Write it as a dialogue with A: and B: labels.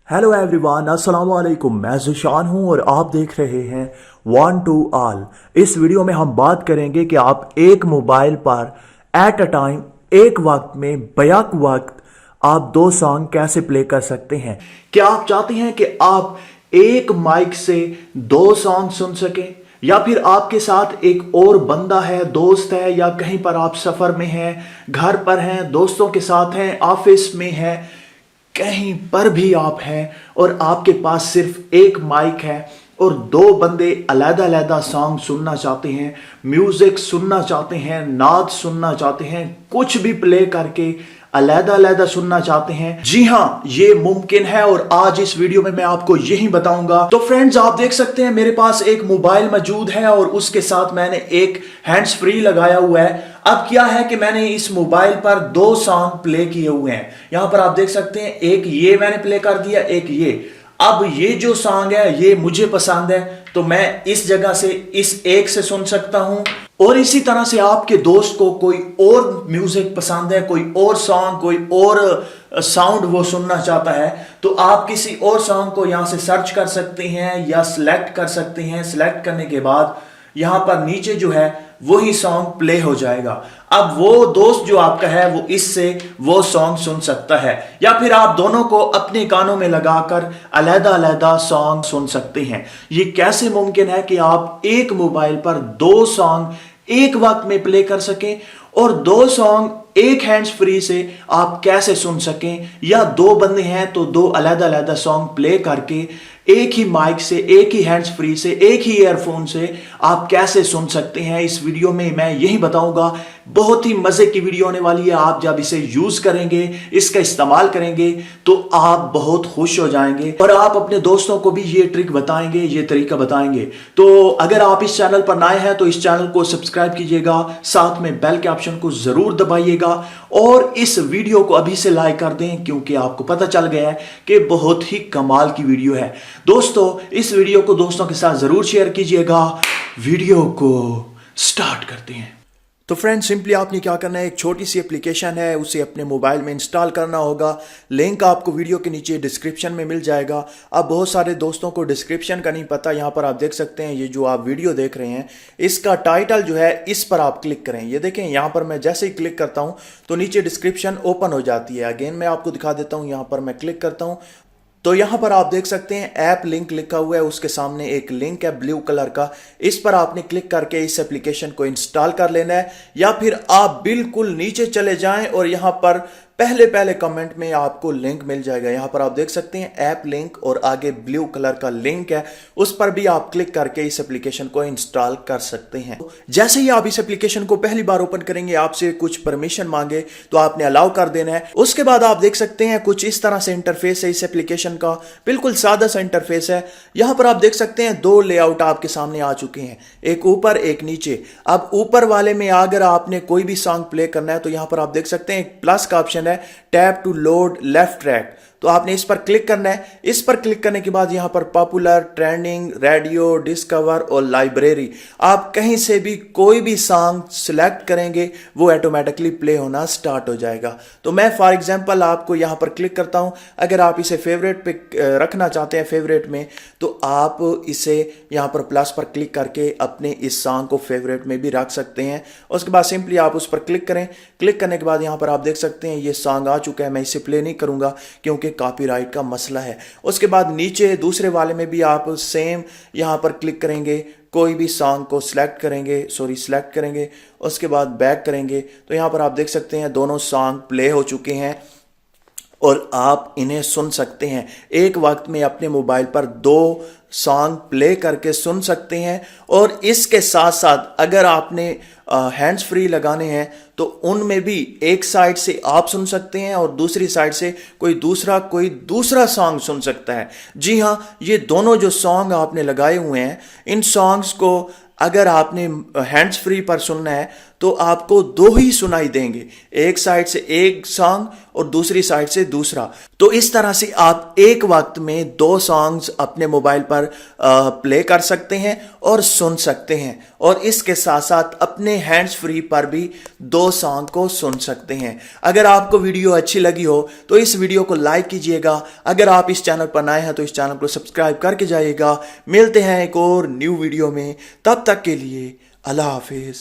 A: Hello everyone, अस्सलाम वालेकुम। मैं ज़िशान हूं और आप देख रहे हैं वन टू ऑल। इस वीडियो में हम बात करेंगे कि आप एक मोबाइल पर एट अ टाइम, एक वक्त में बैक वक्त आप दो सॉन्ग कैसे प्ले कर सकते हैं। क्या आप चाहते हैं कि आप एक माइक से दो सॉन्ग सुन सकें, या फिर आपके साथ एक और बंदा है, दोस्त है, या कहीं पर आप सफ़र में हैं, घर पर हैं, दोस्तों के साथ हैं, ऑफिस में हैं, कहीं पर भी आप हैं और आपके पास सिर्फ एक माइक है और दो बंदे अलग अलग सॉन्ग सुनना चाहते हैं, म्यूजिक सुनना चाहते हैं, नाद सुनना चाहते हैं, कुछ भी प्ले करके अलग अलग सुनना चाहते हैं। जी हाँ, ये मुमकिन है और आज इस वीडियो में मैं आपको यही बताऊंगा। तो फ्रेंड्स, आप देख सकते हैं मेरे पास एक मोबाइल मौजूद है और उसके साथ मैंने एक हैंड्स फ्री लगाया हुआ है। अब क्या है कि मैंने इस मोबाइल पर दो सॉन्ग प्ले किए हुए हैं। यहां पर आप देख सकते हैं, एक ये मैंने प्ले कर दिया, एक ये। अब ये जो सॉन्ग है ये मुझे पसंद है तो मैं इस जगह से इस एक से सुन सकता हूं, और इसी तरह से आपके दोस्त को कोई और म्यूजिक पसंद है, कोई और सॉन्ग, कोई और साउंड वो सुनना चाहता है, तो आप किसी और सॉन्ग को यहां से सर्च कर सकते हैं या सिलेक्ट कर सकते हैं। सिलेक्ट करने के बाद यहां पर नीचे जो है वही सॉन्ग प्ले हो जाएगा। अब वो दोस्त जो आपका है वो इससे वो सॉन्ग सुन सकता है, या फिर आप दोनों को अपने कानों में लगाकर अलग अलग सॉन्ग सुन सकते हैं। ये कैसे मुमकिन है कि आप एक मोबाइल पर दो सॉन्ग एक वक्त में प्ले कर सकें, और दो सॉन्ग एक हैंड्स फ्री से आप कैसे सुन सकें, या दो बंदे हैं तो दो अलग अलग सॉन्ग प्ले करके एक ही माइक से, एक ही हैंड्स फ्री से, एक ही ईयरफोन से आप कैसे सुन सकते हैं। इस वीडियो में मैं यही बताऊंगा। बहुत ही मजे की वीडियो होने वाली है। आप जब इसे यूज करेंगे, इसका इस्तेमाल करेंगे, तो आप बहुत खुश हो जाएंगे और आप अपने दोस्तों को भी ये ट्रिक बताएंगे, ये तरीका बताएंगे। तो अगर आप इस चैनल पर नए हैं तो इस चैनल को सब्सक्राइब कीजिएगा, साथ में बेल के ऑप्शन को जरूर दबाइएगा और इस वीडियो को अभी से लाइक कर दें, क्योंकि आपको पता चल गया है कि बहुत ही कमाल की वीडियो है। दोस्तों, इस वीडियो को दोस्तों के साथ जरूर शेयर कीजिएगा। वीडियो को स्टार्ट करते हैं। तो फ्रेंड्स, सिंपली आपने क्या करना है, एक छोटी सी एप्लीकेशन है, उसे अपने मोबाइल में इंस्टॉल करना होगा। लिंक आपको वीडियो के नीचे डिस्क्रिप्शन में मिल जाएगा। अब बहुत सारे दोस्तों को डिस्क्रिप्शन का नहीं पता। यहाँ पर आप देख सकते हैं, ये जो आप वीडियो देख रहे हैं इसका टाइटल जो है, इस पर आप क्लिक करें। ये देखें, यहाँ पर मैं जैसे ही क्लिक करता हूँ तो नीचे डिस्क्रिप्शन ओपन हो जाती है। अगेन मैं आपको दिखा देता हूँ, यहाँ पर मैं क्लिक करता हूँ तो यहां पर आप देख सकते हैं ऐप लिंक लिखा हुआ है, उसके सामने एक लिंक है ब्लू कलर का। इस पर आपने क्लिक करके इस एप्लीकेशन को इंस्टॉल कर लेना है, या फिर आप बिल्कुल नीचे चले जाएं और यहां पर पहले कमेंट में आपको लिंक मिल जाएगा। यहां पर आप देख सकते हैं ऐप लिंक और आगे ब्लू कलर का लिंक है, उस पर भी आप क्लिक करके इस एप्लीकेशन को इंस्टॉल कर सकते हैं। जैसे ही आप इस एप्लीकेशन को पहली बार ओपन करेंगे, आपसे कुछ परमिशन मांगे तो आपने अलाउ कर देना है। उसके बाद आप देख सकते हैं कुछ इस तरह से इंटरफेस है इस एप्लीकेशन का, बिल्कुल सादा सा इंटरफेस है। यहां पर आप देख सकते हैं दो लेआउट आपके सामने आ चुके हैं, एक ऊपर एक नीचे। अब ऊपर वाले में अगर आपने कोई भी सॉन्ग प्ले करना है तो यहां पर आप देख सकते हैं एक प्लस का ऑप्शन है, tap to load left track, तो आपने इस पर क्लिक करना है। इस पर क्लिक करने के बाद यहां पर पॉपुलर, ट्रेंडिंग, रेडियो, डिस्कवर और लाइब्रेरी, आप कहीं से भी कोई भी सॉन्ग सिलेक्ट करेंगे वो ऑटोमेटिकली प्ले होना स्टार्ट हो जाएगा। तो मैं फॉर एग्जांपल आपको यहां पर क्लिक करता हूं। अगर आप इसे फेवरेट पे रखना चाहते हैं, फेवरेट में, तो आप इसे यहां पर प्लस पर क्लिक करके अपने इस सॉन्ग को फेवरेट में भी रख सकते हैं। उसके बाद सिंपली आप उस पर क्लिक करें। क्लिक करने के बाद यहां पर आप देख सकते हैं ये सॉन्ग आ चुका है। मैं इसे प्ले नहीं करूंगा क्योंकि कॉपीराइट का मसला है। उसके बाद नीचे दूसरे वाले में भी आप सेम यहां पर क्लिक करेंगे, कोई भी सॉन्ग को सिलेक्ट करेंगे, उसके बाद बैक करेंगे तो यहां पर आप देख सकते हैं दोनों सॉन्ग प्ले हो चुके हैं और आप इन्हें सुन सकते हैं। एक वक्त में अपने मोबाइल पर दो सॉन्ग प्ले करके सुन सकते हैं, और इसके साथ साथ अगर आपने हैंड्स फ्री लगाने हैं तो उनमें भी एक साइड से आप सुन सकते हैं और दूसरी साइड से कोई दूसरा सॉन्ग सुन सकता है। जी हाँ, ये दोनों जो सॉन्ग आपने लगाए हुए हैं, इन सॉन्ग्स को अगर आपने हैंड्स फ्री पर सुनना है तो आपको दो ही सुनाई देंगे, एक साइड से एक सॉन्ग और दूसरी साइड से दूसरा। तो इस तरह से आप एक वक्त में दो सॉन्ग्स अपने मोबाइल पर प्ले कर सकते हैं और सुन सकते हैं, और इसके साथ साथ अपने हैंड्स फ्री पर भी दो सॉन्ग को सुन सकते हैं। अगर आपको वीडियो अच्छी लगी हो तो इस वीडियो को लाइक कीजिएगा। अगर आप इस चैनल पर नए हैं तो इस चैनल को सब्सक्राइब करके जाइएगा। मिलते हैं एक और न्यू वीडियो में, तब तक के लिए अल्लाह हाफिज।